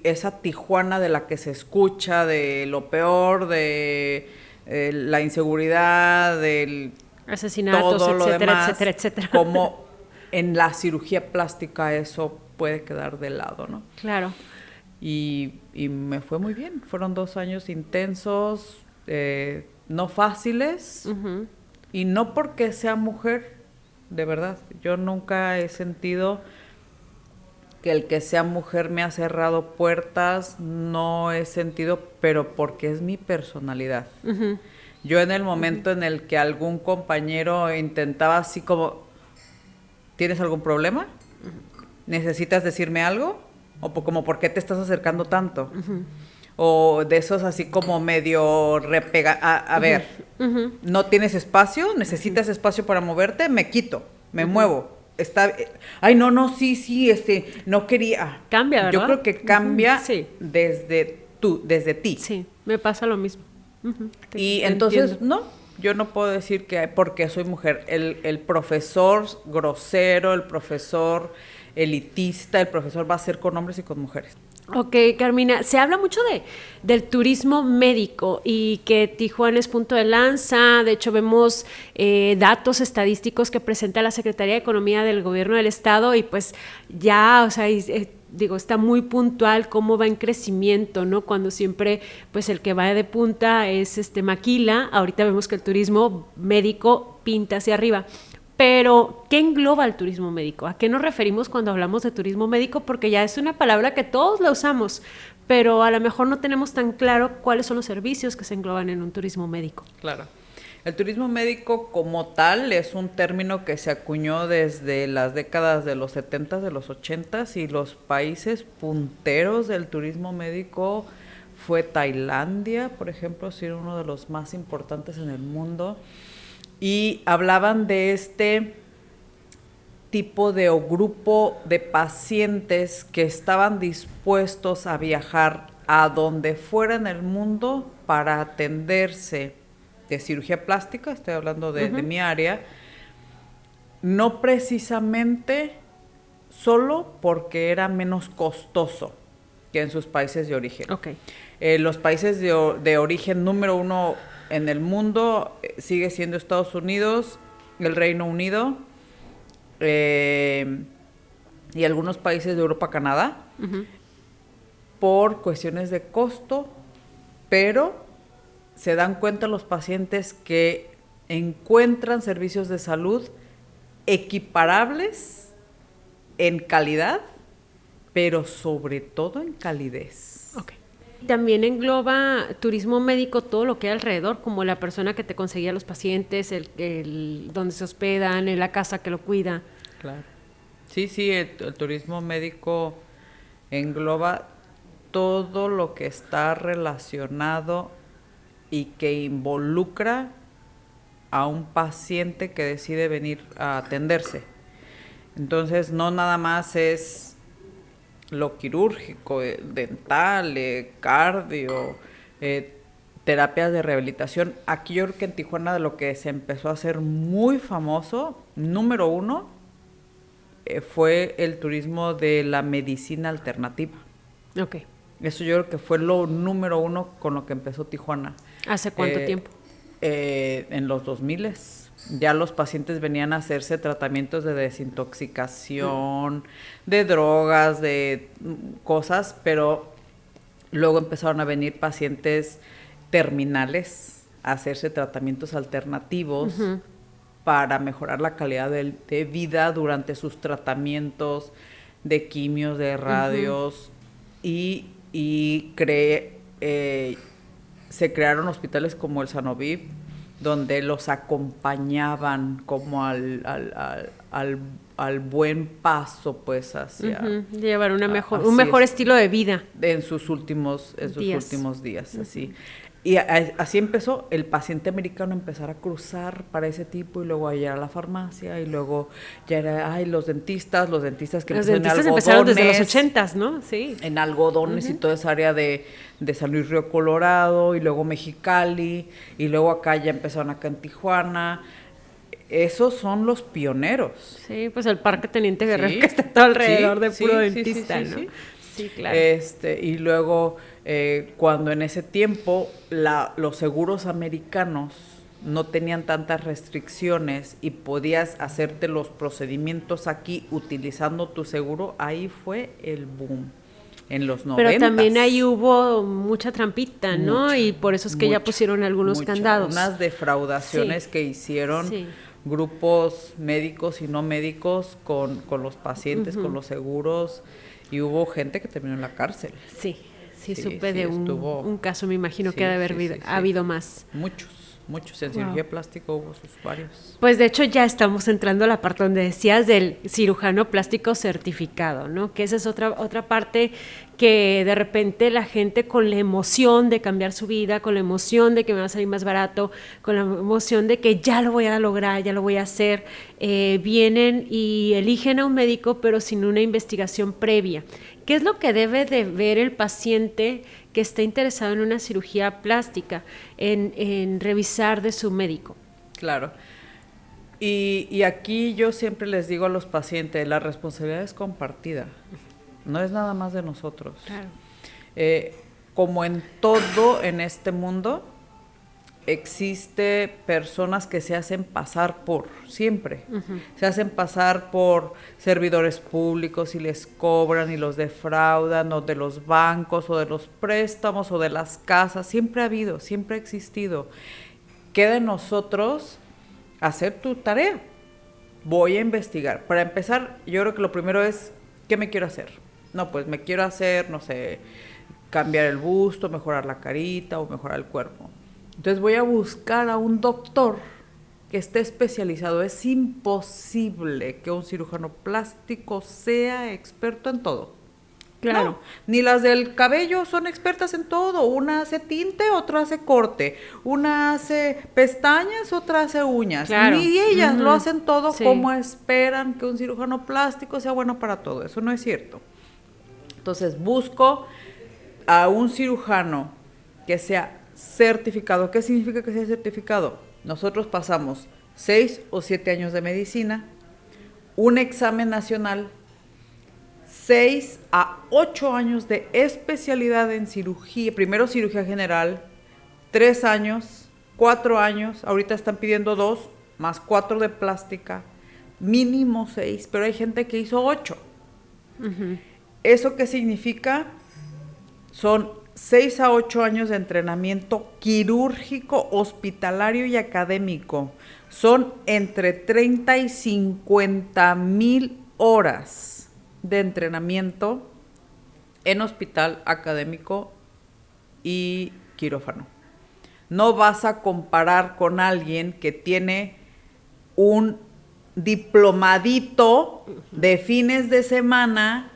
Speaker 2: esa Tijuana de la que se escucha, de lo peor, de la inseguridad, del
Speaker 1: asesinatos,
Speaker 2: todo
Speaker 1: etcétera,
Speaker 2: lo demás,
Speaker 1: etcétera, etcétera.
Speaker 2: Como en la cirugía plástica eso puede quedar de lado, ¿no?
Speaker 1: Claro.
Speaker 2: Y me fue muy bien. Fueron 2 años intensos, no fáciles, uh-huh. y no porque sea mujer, de verdad. Yo nunca he sentido que el que sea mujer me ha cerrado puertas, no he sentido, pero porque es mi personalidad. Uh-huh. Yo en el momento uh-huh. en el que algún compañero intentaba así como, ¿tienes algún problema? Uh-huh. ¿Necesitas decirme algo? ¿O como por qué te estás acercando tanto? Uh-huh. O de esos así como medio a ver, uh-huh. ¿no tienes espacio? ¿Necesitas uh-huh. espacio para moverte? Me quito, me uh-huh. muevo. Ay, no, sí, no quería.
Speaker 1: Cambia, ¿verdad?
Speaker 2: Yo creo que cambia
Speaker 1: uh-huh. sí.
Speaker 2: desde ti.
Speaker 1: Sí, me pasa lo mismo. Uh-huh.
Speaker 2: Y entonces, no, yo no puedo decir que porque soy mujer. El profesor grosero, el profesor elitista, el profesor va a ser con hombres y con mujeres.
Speaker 1: Ok, Carmina, se habla mucho del turismo médico y que Tijuana es punto de lanza. De hecho, vemos datos estadísticos que presenta la Secretaría de Economía del Gobierno del Estado y pues ya, o sea, está muy puntual cómo va en crecimiento, ¿no? Cuando siempre, pues el que va de punta es Maquila. Ahorita vemos que el turismo médico pinta hacia arriba. Pero, ¿qué engloba el turismo médico? ¿A qué nos referimos cuando hablamos de turismo médico? Porque ya es una palabra que todos la usamos, pero a lo mejor no tenemos tan claro cuáles son los servicios que se engloban en un turismo médico.
Speaker 2: Claro. El turismo médico como tal es un término que se acuñó desde las décadas de los 70, de los 80 y los países punteros del turismo médico fue Tailandia, por ejemplo, sí, uno de los más importantes en el mundo. Y hablaban de este tipo de o grupo de pacientes que estaban dispuestos a viajar a donde fuera en el mundo para atenderse de cirugía plástica, estoy hablando de mi área, no precisamente solo porque era menos costoso que en sus países de origen.
Speaker 1: Okay.
Speaker 2: Los países de origen número 1 en el mundo sigue siendo Estados Unidos, el Reino Unido y algunos países de Europa, Canadá, uh-huh. por cuestiones de costo, pero se dan cuenta los pacientes que encuentran servicios de salud equiparables en calidad, pero sobre todo en calidez.
Speaker 1: Okay. También engloba turismo médico todo lo que hay alrededor, como la persona que te conseguía los pacientes, el donde se hospedan, en la casa que lo cuida.
Speaker 2: Claro. Sí, el turismo médico engloba todo lo que está relacionado y que involucra a un paciente que decide venir a atenderse. Entonces, no nada más es lo quirúrgico, dental, cardio, terapias de rehabilitación. Aquí yo creo que en Tijuana de lo que se empezó a hacer muy famoso, número 1, fue el turismo de la medicina alternativa.
Speaker 1: Okay.
Speaker 2: Eso yo creo que fue lo número 1 con lo que empezó Tijuana.
Speaker 1: ¿Hace cuánto tiempo?
Speaker 2: en los 2000 ya los pacientes venían a hacerse tratamientos de desintoxicación, de drogas, de cosas, pero luego empezaron a venir pacientes terminales a hacerse tratamientos alternativos para mejorar la calidad de vida durante sus tratamientos de quimios, de radios, y se crearon hospitales como el Sanoviv, donde los acompañaban como al buen paso, pues, hacia...
Speaker 1: Llevar un mejor estilo de vida.
Speaker 2: En sus últimos días, así. Y así empezó el paciente americano a empezar a cruzar para ese tipo, y luego allá a la farmacia, y luego ya era, los dentistas que
Speaker 1: empezaron desde los 80s, ¿no? Sí.
Speaker 2: En algodones y toda esa área de San Luis Río Colorado, y luego Mexicali, y luego acá ya empezaron acá en Tijuana. Esos son los pioneros.
Speaker 1: Sí, pues el Parque Teniente Guerrero, que está todo alrededor de puro dentista, ¿no? Sí, claro.
Speaker 2: Y luego, cuando en ese tiempo los seguros americanos no tenían tantas restricciones y podías hacerte los procedimientos aquí utilizando tu seguro, ahí fue el boom. En los 90.
Speaker 1: Pero también ahí hubo mucha trampita, ¿no? Y por eso es que ya pusieron algunos candados.
Speaker 2: Unas defraudaciones que hicieron grupos médicos y no médicos con los pacientes, con los seguros, y hubo gente que terminó en la cárcel.
Speaker 1: Sí, supe de un caso, me imagino que ha de haber habido más.
Speaker 2: Muchos. En cirugía plástica hubo varios.
Speaker 1: Pues de hecho ya estamos entrando a la parte donde decías del cirujano plástico certificado, ¿no? Que esa es otra parte que de repente la gente, con la emoción de cambiar su vida, con la emoción de que me va a salir más barato, con la emoción de que ya lo voy a lograr, ya lo voy a hacer, vienen y eligen a un médico pero sin una investigación previa. ¿Qué es lo que debe de ver el paciente que está interesado en una cirugía plástica, en revisar de su médico?
Speaker 2: Claro. Y aquí yo siempre les digo a los pacientes, la responsabilidad es compartida, no es nada más de nosotros.
Speaker 1: Claro.
Speaker 2: Como en todo en este mundo, existe personas que se hacen pasar por, siempre, se hacen pasar por servidores públicos y les cobran y los defraudan, o de los bancos, o de los préstamos, o de las casas. Siempre ha habido, siempre ha existido. Queda en nosotros hacer tu tarea. Voy a investigar. Para empezar, yo creo que lo primero es, ¿qué me quiero hacer? No, pues me quiero hacer, no sé, cambiar el busto, mejorar la carita o mejorar el cuerpo. Entonces voy a buscar a un doctor que esté especializado. Es imposible que un cirujano plástico sea experto en todo.
Speaker 1: Claro.
Speaker 2: No, ni las del cabello son expertas en todo. Una hace tinte, otra hace corte. Una hace pestañas, otra hace uñas.
Speaker 1: Claro.
Speaker 2: Ni ellas lo hacen todo como esperan que un cirujano plástico sea bueno para todo. Eso no es cierto. Entonces busco a un cirujano que sea certificado. ¿Qué significa que sea certificado? Nosotros pasamos 6 o 7 años de medicina, un examen nacional, 6 a 8 años de especialidad en cirugía, primero cirugía general, 3 años, 4 años, ahorita están pidiendo 2, más 4 de plástica, mínimo 6, pero hay gente que hizo 8. ¿Eso qué significa? Son 6 a 8 años de entrenamiento quirúrgico, hospitalario y académico. Son entre 30 y 50,000 horas de entrenamiento en hospital académico y quirófano. No vas a comparar con alguien que tiene un diplomadito de fines de semana,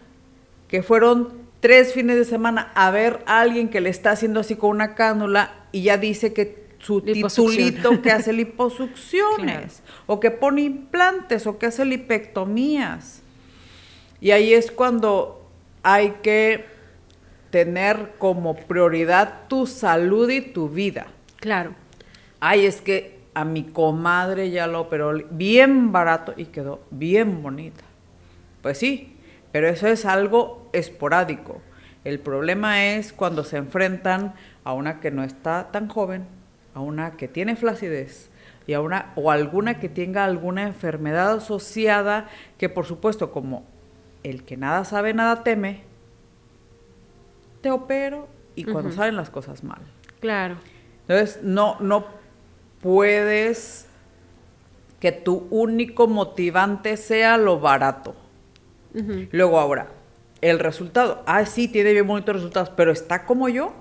Speaker 2: que fueron 3 fines de semana a ver a alguien que le está haciendo así con una cánula y ya dice que su titulito que hace liposucciones, o que pone implantes, o que hace lipectomías. Y ahí es cuando hay que tener como prioridad tu salud y tu vida.
Speaker 1: Claro.
Speaker 2: Ay, es que a mi comadre ya lo operó bien barato y quedó bien bonita. Pues sí, pero eso es algo esporádico. El problema es cuando se enfrentan a una que no está tan joven, a una que tiene flacidez y o alguna que tenga alguna enfermedad asociada, que por supuesto, como el que nada sabe, nada teme, te opero y cuando salen las cosas mal.
Speaker 1: Claro.
Speaker 2: Entonces, no puedes que tu único motivante sea lo barato. Luego ahora, el resultado. Sí, tiene bien bonitos resultados, pero ¿está como yo?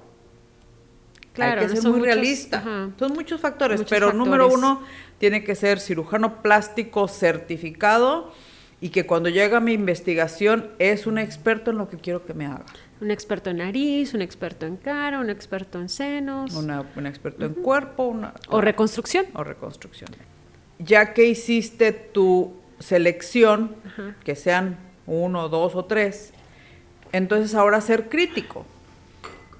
Speaker 2: Claro, hay que ser muy realista. Son muchos factores, pero número 1, tiene que ser cirujano plástico certificado y que cuando llega a mi investigación es un experto en lo que quiero que me haga.
Speaker 1: Un experto en nariz, un experto en cara, un experto en senos.
Speaker 2: Un experto en cuerpo.
Speaker 1: O reconstrucción.
Speaker 2: Ya que hiciste tu selección, que sean 1, 2 o 3, entonces ahora ser crítico.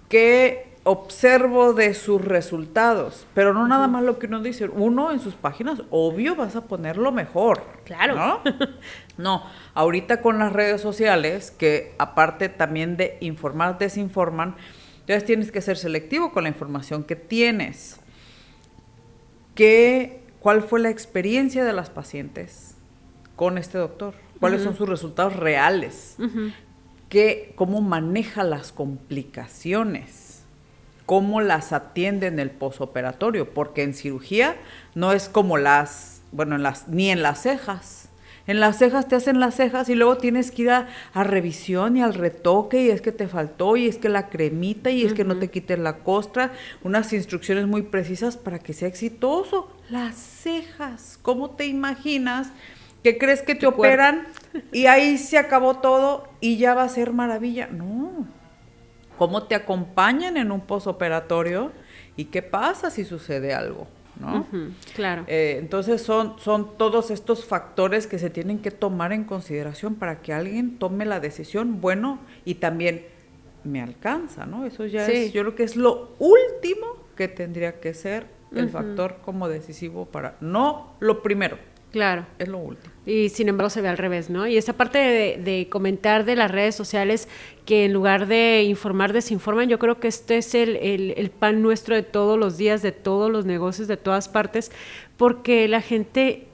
Speaker 2: ¿Qué observo de sus resultados? Pero no nada más lo que uno dice. Uno en sus páginas, obvio, vas a poner lo mejor.
Speaker 1: Claro.
Speaker 2: ¿No? No, ahorita con las redes sociales, que aparte también de informar, desinforman, entonces tienes que ser selectivo con la información que tienes. ¿Cuál fue la experiencia de las pacientes con este doctor? ¿Cuáles son sus resultados reales? ¿Cómo maneja las complicaciones? ¿Cómo las atiende en el posoperatorio? Porque en cirugía no es como ni en las cejas. En las cejas te hacen las cejas y luego tienes que ir a revisión y al retoque, y es que te faltó, y es que la cremita, y es que no te quites la costra, unas instrucciones muy precisas para que sea exitoso. Las cejas, ¿cómo te imaginas? ¿Qué crees que te operan? Y ahí se acabó todo y ya va a ser maravilla. No. ¿Cómo te acompañan en un posoperatorio? ¿Y qué pasa si sucede algo? ¿No?
Speaker 1: Claro.
Speaker 2: Entonces son todos estos factores que se tienen que tomar en consideración para que alguien tome la decisión, y también me alcanza, ¿no? Eso ya es, yo creo que es lo último que tendría que ser el factor como decisivo no lo primero.
Speaker 1: Claro.
Speaker 2: Es lo último.
Speaker 1: Y sin embargo se ve al revés, ¿no? Y esa parte de comentar de las redes sociales, que en lugar de informar, desinforman, yo creo que este es el pan nuestro de todos los días, de todos los negocios, de todas partes, porque la gente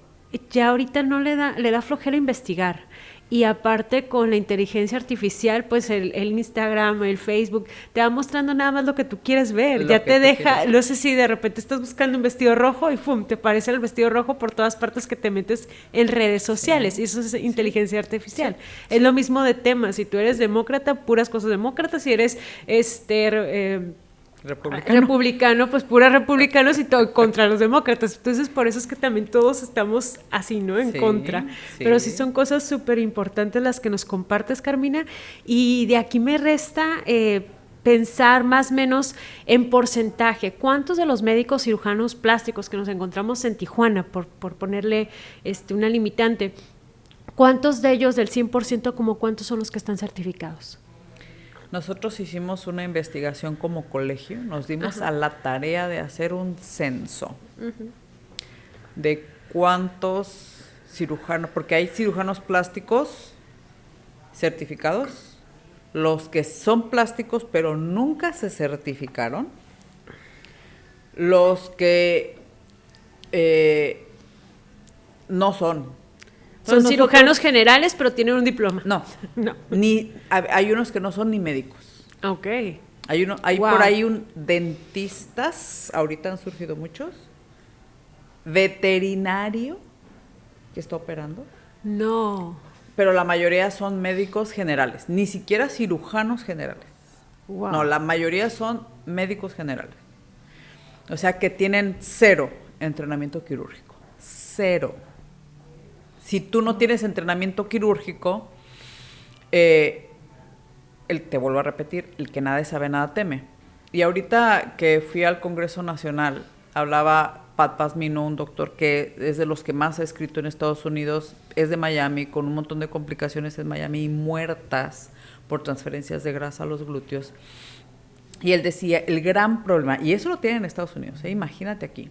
Speaker 1: ya ahorita no le da flojera investigar. Y aparte con la inteligencia artificial, pues el Instagram, el Facebook, te va mostrando nada más lo que tú quieres ver. Ya te deja, no sé si de repente estás buscando un vestido rojo y ¡pum!, te aparece el vestido rojo por todas partes que te metes en redes sociales. Y eso es inteligencia artificial. Es lo mismo de temas. Si tú eres demócrata, puras cosas demócratas. Si eres republicano, pues puras republicanos y todo contra los demócratas. Entonces, por eso es que también todos estamos así, ¿no? En contra. Pero sí son cosas súper importantes las que nos compartes, Carmina. Y de aquí me resta pensar más o menos en porcentaje. ¿Cuántos de los médicos cirujanos plásticos que nos encontramos en Tijuana, por ponerle una limitante, cuántos de ellos del 100%, como cuántos son los que están certificados?
Speaker 2: Nosotros hicimos una investigación como colegio, nos dimos a la tarea de hacer un censo de cuántos cirujanos, porque hay cirujanos plásticos certificados, los que son plásticos pero nunca se certificaron, los que no son.
Speaker 1: Son cirujanos generales, pero tienen un diploma.
Speaker 2: No. Hay unos que no son ni médicos.
Speaker 1: Ok.
Speaker 2: Hay por ahí dentistas, ahorita han surgido muchos, veterinario que está operando.
Speaker 1: No.
Speaker 2: Pero la mayoría son médicos generales, ni siquiera cirujanos generales. Wow. No, la mayoría son médicos generales. O sea que tienen 0 entrenamiento quirúrgico. 0. Si tú no tienes entrenamiento quirúrgico, te vuelvo a repetir, el que nada sabe, nada teme. Y ahorita que fui al Congreso Nacional, hablaba Pat Pasmino, un doctor que es de los que más ha escrito en Estados Unidos, es de Miami, con un montón de complicaciones en Miami y muertas por transferencias de grasa a los glúteos. Y él decía, el gran problema, y eso lo tienen en Estados Unidos, imagínate aquí,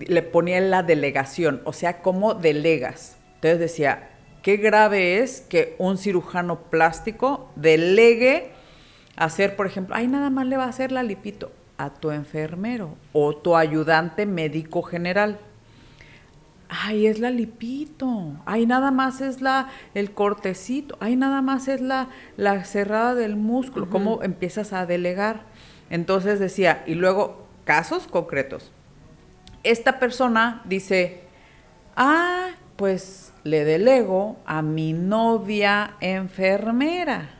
Speaker 2: le ponía la delegación, o sea, ¿cómo delegas? Entonces decía, qué grave es que un cirujano plástico delegue hacer, por ejemplo, nada más le va a hacer la lipito. a tu enfermero o tu ayudante médico general. Ay, es la lipito, ay, nada más es el cortecito, ay, nada más es la cerrada del músculo. Uh-huh. ¿Cómo empiezas a delegar? Entonces decía, y luego, casos concretos. Esta persona dice, pues le delego a mi novia enfermera.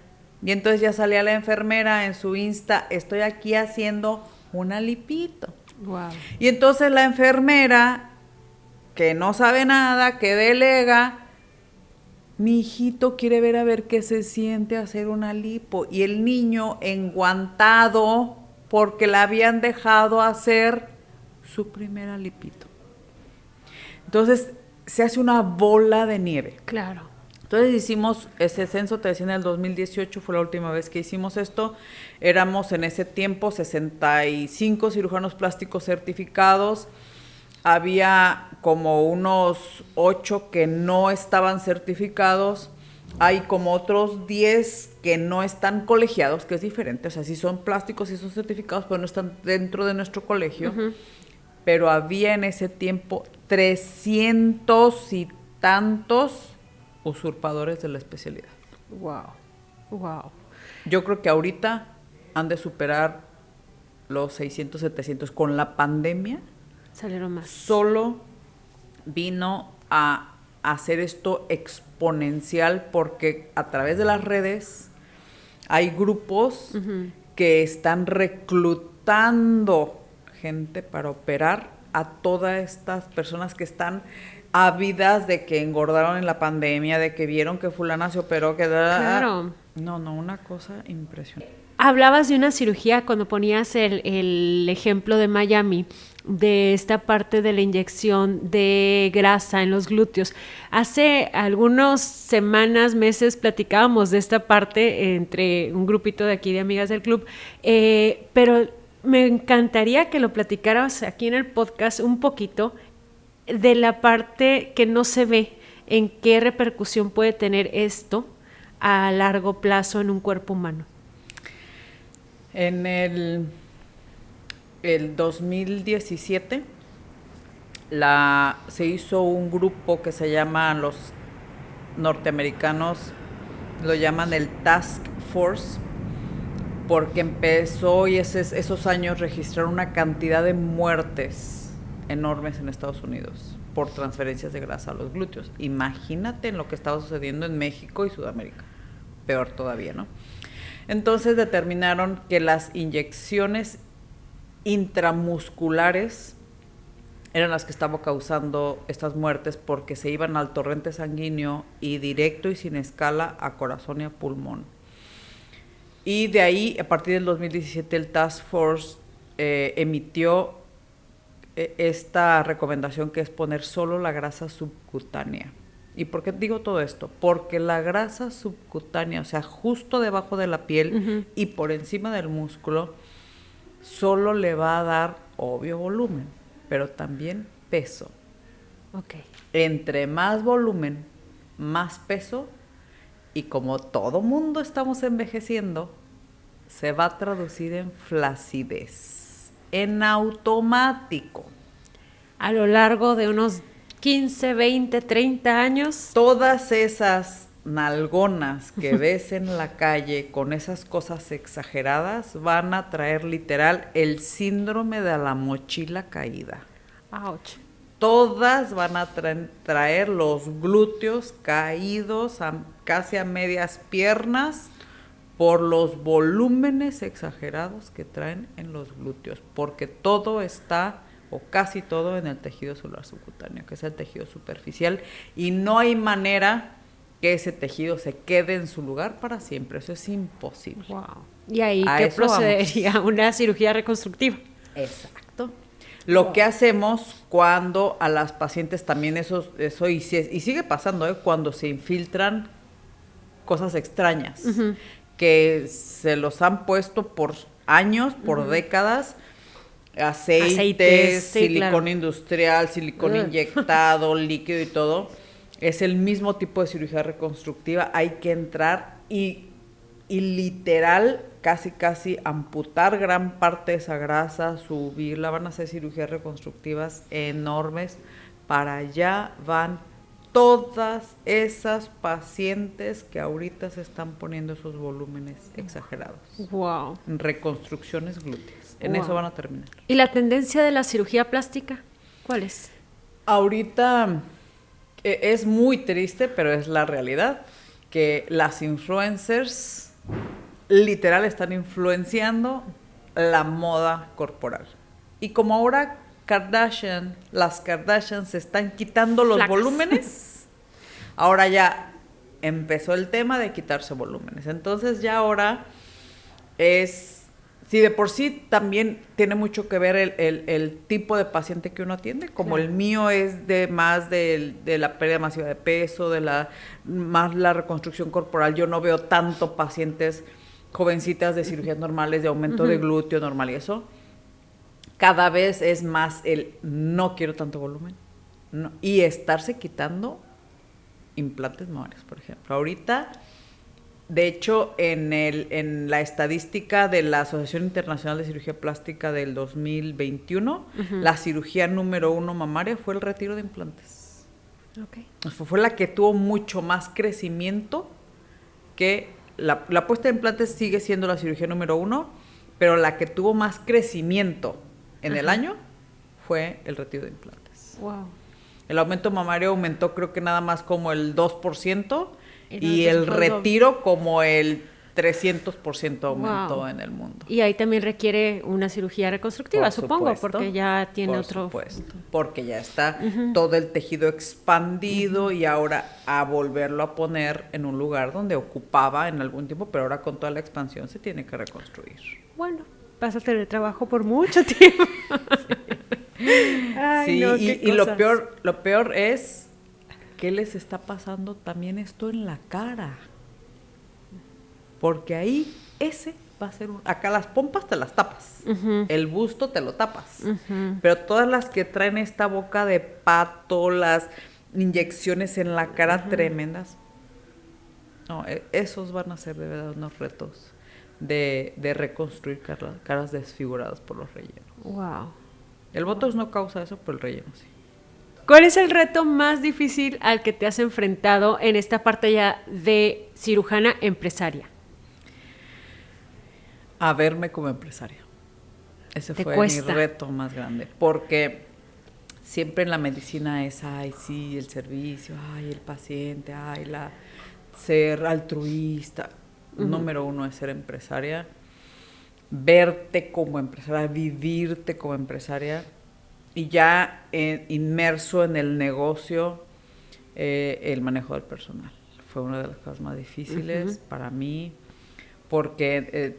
Speaker 2: Y entonces ya salía la enfermera en su Insta, estoy aquí haciendo una lipito.
Speaker 1: Wow.
Speaker 2: Y entonces la enfermera, que no sabe nada, que delega, mi hijito quiere ver a ver qué se siente hacer una lipo. Y el niño enguantado porque le habían dejado hacer su primera lipito. Entonces se hace una bola de nieve.
Speaker 1: Claro.
Speaker 2: Entonces hicimos ese censo, te decía, en el 2018 fue la última vez que hicimos esto. Éramos en ese tiempo 65 cirujanos plásticos certificados. Había como unos 8 que no estaban certificados. Hay como otros 10 que no están colegiados, que es diferente. O sea, sí son plásticos, sí son certificados, pero no están dentro de nuestro colegio. Uh-huh. Pero había en ese tiempo 300 y tantos usurpadores de la especialidad.
Speaker 1: Wow, wow.
Speaker 2: Yo creo que ahorita han de superar los 600, 700. Con la pandemia
Speaker 1: salieron más.
Speaker 2: Solo vino a hacer esto exponencial porque a través de las redes hay grupos uh-huh. que están reclutando gente para operar a todas estas personas que están ávidas de que engordaron en la pandemia, de que vieron que fulana se operó, que...
Speaker 1: Claro.
Speaker 2: No, una cosa impresionante.
Speaker 1: Hablabas de una cirugía cuando ponías el ejemplo de Miami, de esta parte de la inyección de grasa en los glúteos. Hace algunas semanas, meses, platicábamos de esta parte entre un grupito de aquí de amigas del club, pero me encantaría que lo platicaras aquí en el podcast un poquito de la parte que no se ve, en qué repercusión puede tener esto a largo plazo en un cuerpo humano.
Speaker 2: En el 2017 se hizo un grupo que se llama, los norteamericanos lo llaman el Task Force, porque empezó y esos años registraron una cantidad de muertes enormes en Estados Unidos por transferencias de grasa a los glúteos. Imagínate en lo que estaba sucediendo en México y Sudamérica. Peor todavía, ¿no? Entonces determinaron que las inyecciones intramusculares eran las que estaban causando estas muertes porque se iban al torrente sanguíneo y directo y sin escala a corazón y a pulmón. Y de ahí, a partir del 2017, el Task Force emitió esta recomendación que es poner solo la grasa subcutánea. ¿Y por qué digo todo esto? Porque la grasa subcutánea, o sea, justo debajo de la piel uh-huh. y por encima del músculo, solo le va a dar, obvio, volumen, pero también peso.
Speaker 1: Okay.
Speaker 2: Entre más volumen, más peso, y como todo mundo estamos envejeciendo, se va a traducir en flacidez, en automático.
Speaker 1: A lo largo de unos 15, 20, 30 años.
Speaker 2: Todas esas nalgonas que ves en la calle con esas cosas exageradas van a traer literal el síndrome de la mochila caída.
Speaker 1: Ouch.
Speaker 2: Todas van a traer los glúteos caídos casi a medias piernas por los volúmenes exagerados que traen en los glúteos, porque todo está, o casi todo, en el tejido celular subcutáneo, que es el tejido superficial, y no hay manera que ese tejido se quede en su lugar para siempre. Eso es imposible.
Speaker 1: Wow. ¿Y ahí qué procedería? Vamos. Una cirugía reconstructiva.
Speaker 2: Exacto. Lo que hacemos cuando a las pacientes también eso y sigue pasando, cuando se infiltran cosas extrañas, uh-huh. que se los han puesto por años, por uh-huh. décadas, aceites, sí, silicón claro. industrial, silicón inyectado, líquido y todo. Es el mismo tipo de cirugía reconstructiva. Hay que entrar y literal casi amputar gran parte de esa grasa, subirla, van a hacer cirugías reconstructivas enormes. Para allá van todas esas pacientes que ahorita se están poniendo esos volúmenes exagerados.
Speaker 1: Wow.
Speaker 2: Reconstrucciones glúteas. En eso van a terminar.
Speaker 1: ¿Y la tendencia de la cirugía plástica? ¿Cuál es?
Speaker 2: Ahorita es muy triste, pero es la realidad, que las influencers literal están influenciando la moda corporal. Y como ahora las Kardashian se están quitando los volúmenes, ahora ya empezó el tema de quitarse volúmenes. Entonces ya ahora si de por sí también tiene mucho que ver el tipo de paciente que uno atiende, como el mío es de la pérdida masiva de peso, más la reconstrucción corporal. Yo no veo tanto pacientes jovencitas de cirugías normales, de aumento de glúteo normal y eso. Cada vez es más no quiero tanto volumen. No, y estarse quitando implantes mamarios, por ejemplo. Ahorita, de hecho, en la estadística de la Asociación Internacional de Cirugía Plástica del 2021, la cirugía número 1 mamaria fue el retiro de implantes. Okay. Fue la que tuvo mucho más crecimiento que la puesta de implantes sigue siendo la cirugía número 1, pero la que tuvo más crecimiento en el año fue el retiro de implantes. Wow. El aumento mamario aumentó creo que nada más como el 2% y el retiro como el 300% aumentó en el mundo.
Speaker 1: Y ahí también requiere una cirugía reconstructiva, supongo, porque ya tiene otro...
Speaker 2: Por supuesto, porque ya está todo el tejido expandido y ahora a volverlo a poner en un lugar donde ocupaba en algún tiempo, pero ahora con toda la expansión se tiene que reconstruir.
Speaker 1: Bueno, vas a tener trabajo por mucho tiempo.
Speaker 2: Ay, sí, no, y lo peor es qué les está pasando también esto en la cara. Porque ahí ese va a ser acá las pompas te las tapas, el busto te lo tapas, pero todas las que traen esta boca de pato, las inyecciones en la cara tremendas, no, esos van a ser de verdad unos retos de reconstruir caras desfiguradas por los rellenos.
Speaker 1: Wow.
Speaker 2: El botox no causa eso, pero el relleno sí.
Speaker 1: ¿Cuál es el reto más difícil al que te has enfrentado en esta parte ya de cirujana empresaria?
Speaker 2: A verme como empresaria. Ese fue mi reto más grande. Porque siempre en la medicina es, ay, sí, el servicio, ay, el paciente, ay, ser altruista. Número 1 es ser empresaria. Verte como empresaria, vivirte como empresaria. Y ya inmerso en el negocio, el manejo del personal. Fue una de las cosas más difíciles para mí. Porque...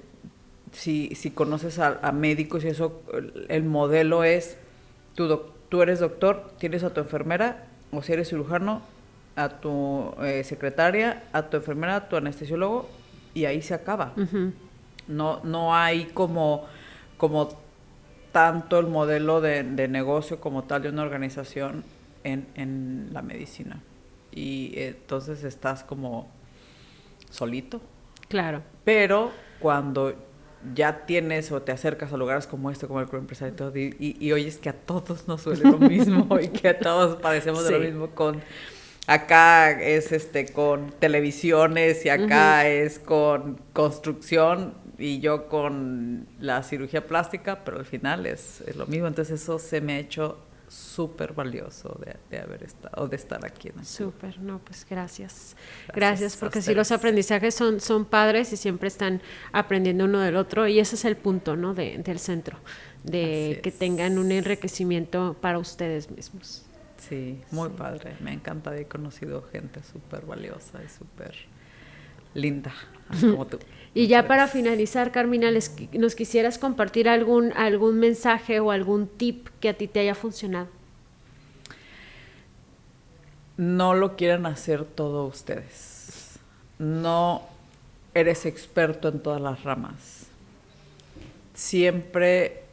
Speaker 2: Si conoces a médicos y eso, el modelo es, tú eres doctor, tienes a tu enfermera, o si eres cirujano, a tu secretaria, a tu enfermera, a tu anestesiólogo, y ahí se acaba. No hay como tanto el modelo de negocio como tal de una organización en la medicina. Y entonces estás como solito.
Speaker 1: Claro.
Speaker 2: Pero cuando ya tienes o te acercas a lugares como este, como el Club Empresario y todo, y oyes que a todos nos suele lo mismo y que a todos padecemos de lo mismo acá es con televisiones y acá es con construcción y yo con la cirugía plástica, pero al final es lo mismo. Entonces eso se me ha hecho súper valioso de haber estado, de estar aquí.
Speaker 1: Súper, no, pues gracias porque sí, los aprendizajes son padres y siempre están aprendiendo uno del otro y ese es el punto, ¿no? del centro, de que tengan un enriquecimiento para ustedes mismos.
Speaker 2: Sí, muy padre, me encanta, he conocido gente súper valiosa y súper linda, como tú.
Speaker 1: Y ya para finalizar, Carmina, ¿nos quisieras compartir algún mensaje o algún tip que a ti te haya funcionado?
Speaker 2: No lo quieran hacer todo ustedes. No eres experto en todas las ramas. Siempre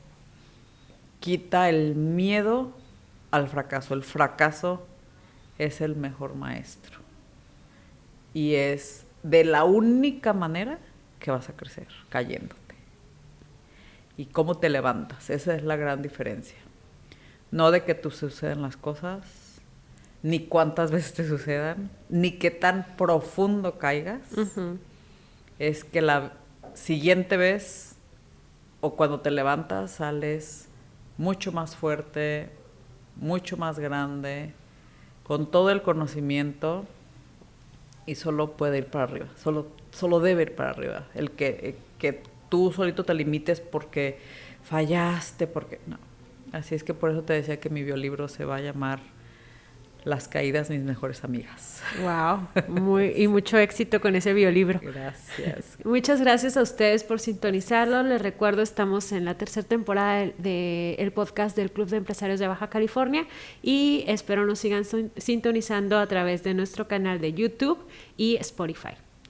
Speaker 2: quita el miedo al fracaso. El fracaso es el mejor maestro. Y es de la única manera que vas a crecer cayéndote. Y cómo te levantas, esa es la gran diferencia. No de que te sucedan las cosas, ni cuántas veces te sucedan, ni qué tan profundo caigas. Uh-huh. Es que la siguiente vez o cuando te levantas sales mucho más fuerte, mucho más grande, con todo el conocimiento y solo puede ir para arriba, solo debe ir para arriba. El que tú solito te limites porque fallaste, porque no. Así es que por eso te decía que mi biolibro se va a llamar Las caídas, mis mejores amigas.
Speaker 1: Wow, y mucho éxito con ese biolibro.
Speaker 2: Gracias.
Speaker 1: Muchas gracias a ustedes por sintonizarlo. Les recuerdo, estamos en la 3ª temporada del podcast del Club de Empresarios de Baja California y espero nos sigan sintonizando a través de nuestro canal de YouTube y Spotify.